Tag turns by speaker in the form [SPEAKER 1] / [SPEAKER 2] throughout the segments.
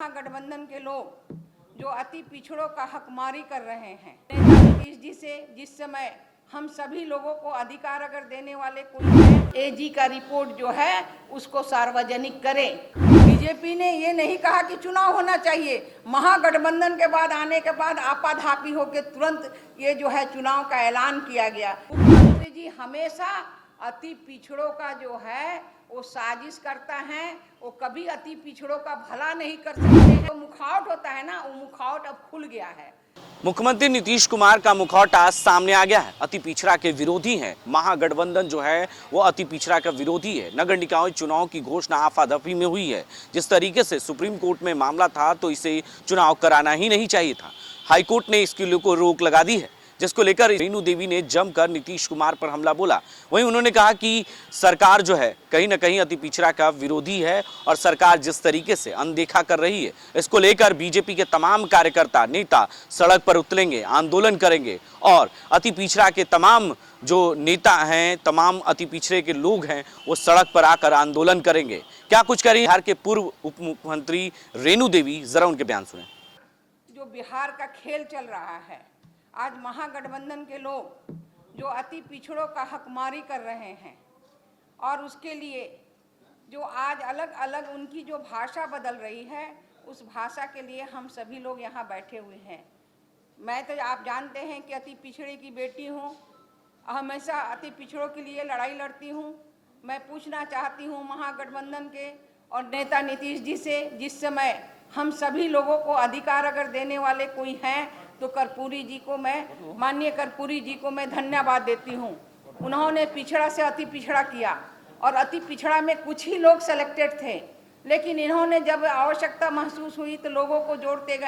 [SPEAKER 1] गठबंधन के लोग जो अति पिछड़ों का हकमारी कर रहे हैं, नेता नीतीश जी से जिस समय हम सभी लोगों को अधिकार अगर देने वाले कोई है, एजी का रिपोर्ट जो है उसको सार्वजनिक करें। बीजेपी ने ये नहीं कहा कि चुनाव होना चाहिए, महागठबंधन के बाद आने के बाद आपाधापी होकर तुरंत ये जो है चुनाव का ऐलान किया गया। मुख्यमंत्री जी हमेशा अति पिछड़ों का जो है वो साजिश करता है, वो कभी अति पिछड़ों का भला नहीं कर सकते हैं। तो मुखौट होता है ना, वो मुखौट अब खुल गया है।
[SPEAKER 2] मुख्यमंत्री नीतीश कुमार का मुखौटा सामने आ गया है। अति पिछड़ा के विरोधी हैं। महागठबंधन जो है वो अति पिछड़ा का विरोधी है। नगर निकाय चुनाव की घोषणा आफादफी में हुई है। जिस तरीके से सुप्रीम कोर्ट में मामला था तो इसे चुनाव कराना ही नहीं चाहिए था। हाईकोर्ट ने इसके लिए रोक लगा दी है, जिसको लेकर रेणु देवी ने जमकर नीतीश कुमार पर हमला बोला। वहीं उन्होंने कहा कि सरकार जो है कहीं ना कहीं अति पिछड़ा का विरोधी है और सरकार जिस तरीके से अनदेखा कर रही है, इसको लेकर बीजेपी के तमाम कार्यकर्ता नेता सड़क पर उतरेंगे, आंदोलन करेंगे और अति पिछड़ा के तमाम जो नेता हैं, तमाम अति पिछड़े के लोग हैं, वो सड़क पर आकर आंदोलन करेंगे। क्या कुछ करें बिहार के पूर्व उप मुख्यमंत्री रेणु देवी, जरा उनके बयान सुने।
[SPEAKER 1] जो बिहार का खेल चल रहा है, आज महागठबंधन के लोग जो अति पिछड़ों का हकमारी कर रहे हैं और उसके लिए जो आज अलग अलग उनकी जो भाषा बदल रही है, उस भाषा के लिए हम सभी लोग यहाँ बैठे हुए हैं। मैं तो आप जानते हैं कि अति पिछड़े की बेटी हूँ, हमेशा अति पिछड़ों के लिए लड़ाई लड़ती हूँ। मैं पूछना चाहती हूँ महागठबंधन के और नेता नीतीश जी से, जिस समय हम सभी लोगों को अधिकार अगर देने वाले कोई हैं तो कर्पूरी जी को माननीय कर्पूरी जी को मैं धन्यवाद देती हूँ। उन्होंने पिछड़ा से अति पिछड़ा किया और अति पिछड़ा में कुछ ही लोग सेलेक्टेड थे, लेकिन इन्होंने जब आवश्यकता महसूस हुई तो लोगों को जोड़ते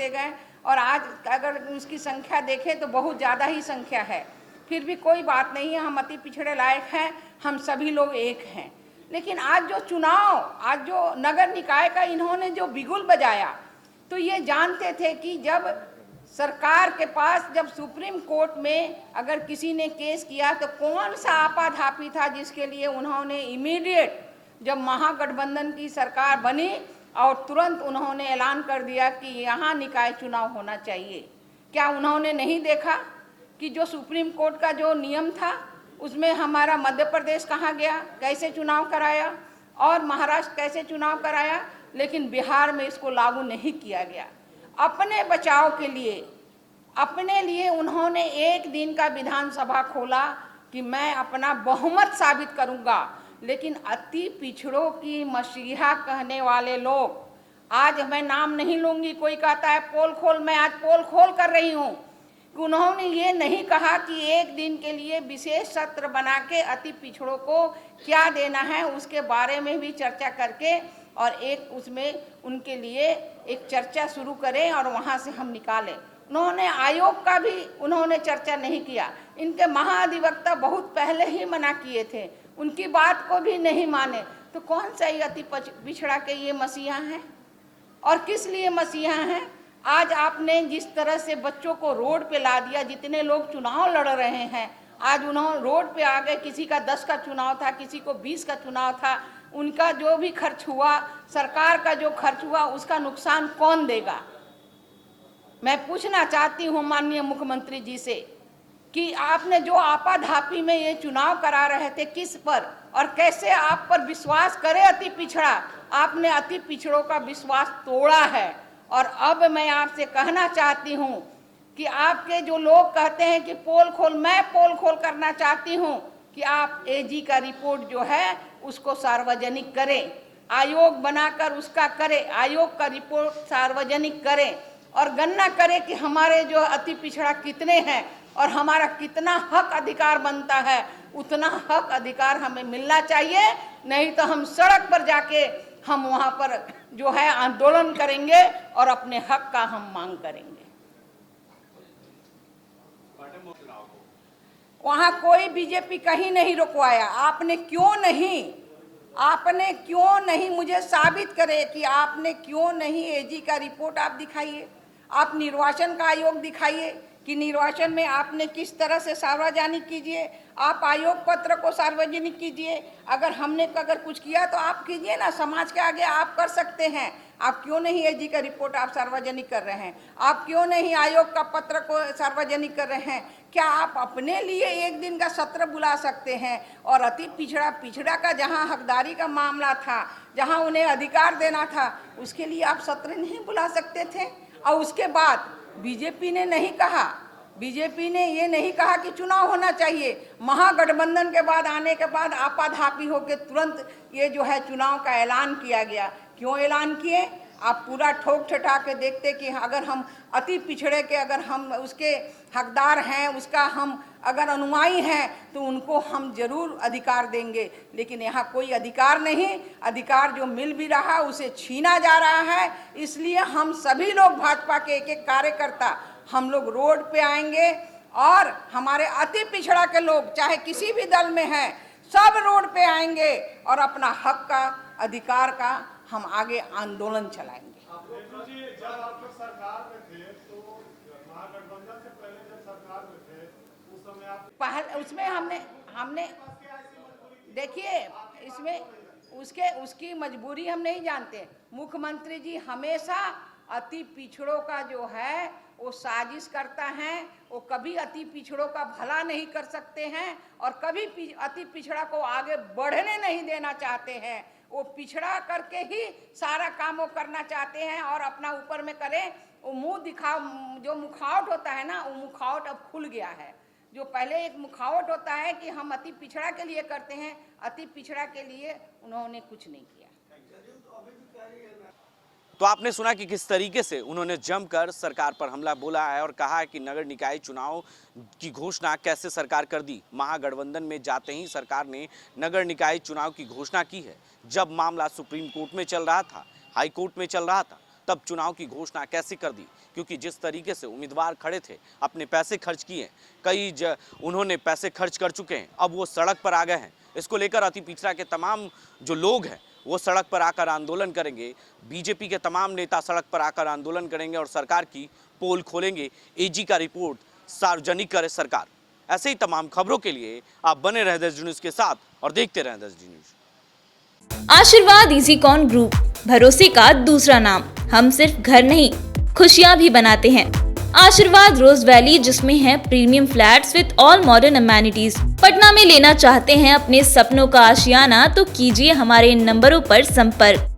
[SPEAKER 1] गए और आज अगर उसकी संख्या देखें तो बहुत ज़्यादा ही संख्या है। फिर भी कोई बात नहीं है, हम अति पिछड़े लायक हैं, हम सभी लोग एक हैं। लेकिन आज जो चुनाव, आज जो नगर निकाय का इन्होंने जो बिगुल बजाया, तो ये जानते थे कि जब सरकार के पास जब सुप्रीम कोर्ट में अगर किसी ने केस किया तो कौन सा आपाधापी था जिसके लिए उन्होंने इमीडिएट जब महागठबंधन की सरकार बनी और तुरंत उन्होंने ऐलान कर दिया कि यहाँ निकाय चुनाव होना चाहिए। क्या उन्होंने नहीं देखा कि जो सुप्रीम कोर्ट का जो नियम था उसमें हमारा मध्य प्रदेश कहाँ गया, कैसे चुनाव कराया, और महाराष्ट्र कैसे चुनाव कराया, लेकिन बिहार में इसको लागू नहीं किया गया। अपने बचाव के लिए, अपने लिए उन्होंने एक दिन का विधानसभा खोला कि मैं अपना बहुमत साबित करूंगा, लेकिन अति पिछड़ों की मसीहा कहने वाले लोग, आज मैं नाम नहीं लूंगी, कोई कहता है पोल खोल, मैं आज पोल खोल कर रही हूं कि उन्होंने ये नहीं कहा कि एक दिन के लिए विशेष सत्र बना के अति पिछड़ों को क्या देना है उसके बारे में भी चर्चा करके और एक उसमें उनके लिए एक चर्चा शुरू करें और वहाँ से हम निकालें। उन्होंने आयोग का भी उन्होंने चर्चा नहीं किया। इनके महाधिवक्ता बहुत पहले ही मना किए थे, उनकी बात को भी नहीं माने। तो कौन सा ये अति पिछड़ा के ये मसीहा हैं और किस लिए मसीहा हैं? आज आपने जिस तरह से बच्चों को रोड पे ला दिया, जितने लोग चुनाव लड़ रहे हैं आज उन्होंने रोड पे आ गए, किसी का 10 का चुनाव था, किसी को 20 का चुनाव था, उनका जो भी खर्च हुआ, सरकार का जो खर्च हुआ, उसका नुकसान कौन देगा? मैं पूछना चाहती हूँ माननीय मुख्यमंत्री जी से कि आपने जो आपाधापी में ये चुनाव करा रहे थे, किस पर और कैसे आप पर विश्वास करे अति पिछड़ा? आपने अति पिछड़ों का विश्वास तोड़ा है। और अब मैं आपसे कहना चाहती हूँ कि आपके जो लोग कहते हैं कि पोल खोल, मैं पोल खोल करना चाहती हूँ कि आप एजी का रिपोर्ट जो है उसको सार्वजनिक करें, आयोग बनाकर उसका करें, आयोग का रिपोर्ट सार्वजनिक करें और गणना करें कि हमारे जो अति पिछड़ा कितने हैं और हमारा कितना हक अधिकार बनता है। उतना हक अधिकार हमें मिलना चाहिए, नहीं तो हम सड़क पर जाके हम वहाँ पर जो है आंदोलन करेंगे और अपने हक का हम मांग करेंगे। वहाँ कोई बीजेपी कहीं नहीं रुकवाया। आपने क्यों नहीं मुझे साबित करे कि आपने क्यों नहीं एजी का रिपोर्ट आप दिखाइए, आप निर्वाचन का आयोग दिखाइए कि निर्वाचन में आपने किस तरह से सार्वजनिक कीजिए, आप आयोग पत्र को सार्वजनिक कीजिए। अगर हमने कुछ किया तो आप कीजिए ना, समाज के आगे आप कर सकते हैं। आप क्यों नहीं एजी का रिपोर्ट आप सार्वजनिक कर रहे हैं? आप क्यों नहीं आयोग का पत्र को सार्वजनिक कर रहे हैं? क्या आप अपने लिए एक दिन का सत्र बुला सकते हैं? और अति पिछड़ा का जहां हकदारी का मामला था, जहां उन्हें अधिकार देना था, उसके लिए आप सत्र नहीं बुला सकते थे? और उसके बाद बीजेपी ने नहीं कहा, बीजेपी ने ये नहीं कहा कि चुनाव होना चाहिए। महागठबंधन के बाद आने के बाद आपाधापी होकर तुरंत ये जो है चुनाव का ऐलान किया गया। क्यों ऐलान किए? आप पूरा ठोक ठटा के देखते कि अगर हम अति पिछड़े के अगर हम उसके हकदार हैं, उसका हम अगर अनुयायी हैं, तो उनको हम जरूर अधिकार देंगे। लेकिन यहाँ कोई अधिकार नहीं, अधिकार जो मिल भी रहा उसे छीना जा रहा है। इसलिए हम सभी लोग भाजपा के एक एक कार्यकर्ता हम लोग रोड पे आएंगे और हमारे अति पिछड़ा के लोग चाहे किसी भी दल में हैं, सब रोड पे आएंगे और अपना हक का अधिकार का हम आगे आंदोलन चलाएंगे।
[SPEAKER 3] जब आप लोग सरकार में थे तो महागठबंधन से पहले जब सरकार में थे उस समय आप
[SPEAKER 1] पहले उसमें हमने देखिए, इसमें उसकी मजबूरी हम नहीं जानते। मुख्यमंत्री जी हमेशा अति पिछड़ों का जो है वो साजिश करता है। वो कभी अति पिछड़ों का भला नहीं कर सकते हैं और कभी अति पिछड़ा को आगे बढ़ने नहीं देना चाहते हैं। वो पिछड़ा करके ही सारा काम वो करना चाहते हैं और अपना ऊपर में करें। वो मुंह दिखाओ, जो मुखावट होता है ना, वो मुखावट अब खुल गया है। जो पहले एक मुखावट होता है कि हम अति पिछड़ा के लिए करते हैं, अति पिछड़ा के लिए उन्होंने कुछ नहीं किया।
[SPEAKER 2] तो आपने सुना कि किस तरीके से उन्होंने जमकर सरकार पर हमला बोला है और कहा है कि नगर निकाय चुनाव की घोषणा कैसे सरकार कर दी। महागठबंधन में जाते ही सरकार ने नगर निकाय चुनाव की घोषणा की है। जब मामला सुप्रीम कोर्ट में चल रहा था, हाई कोर्ट में चल रहा था, तब चुनाव की घोषणा कैसे कर दी? क्योंकि जिस तरीके से उम्मीदवार खड़े थे, अपने पैसे खर्च किए, उन्होंने पैसे खर्च कर चुके हैं, अब वो सड़क पर आ गए हैं। इसको लेकर अति पिछड़ा के तमाम जो लोग हैं वो सड़क पर आकर आंदोलन करेंगे। बीजेपी के तमाम नेता सड़क पर आकर आंदोलन करेंगे और सरकार की पोल खोलेंगे। एजी का रिपोर्ट सार्वजनिक करे सरकार। ऐसे ही तमाम खबरों के लिए आप बने रहे देश न्यूज के साथ और देखते रहें देश न्यूज।
[SPEAKER 4] आशीर्वाद इजीकॉन ग्रुप, भरोसे का दूसरा नाम। हम सिर्फ घर नहीं, खुशियां भी बनाते हैं। आशीर्वाद रोज वैली, जिसमें है premium flats with all modern amenities. Patna में लेना चाहते हैं अपने सपनों का आशियाना, तो कीजिए हमारे इन नंबरों पर संपर्क।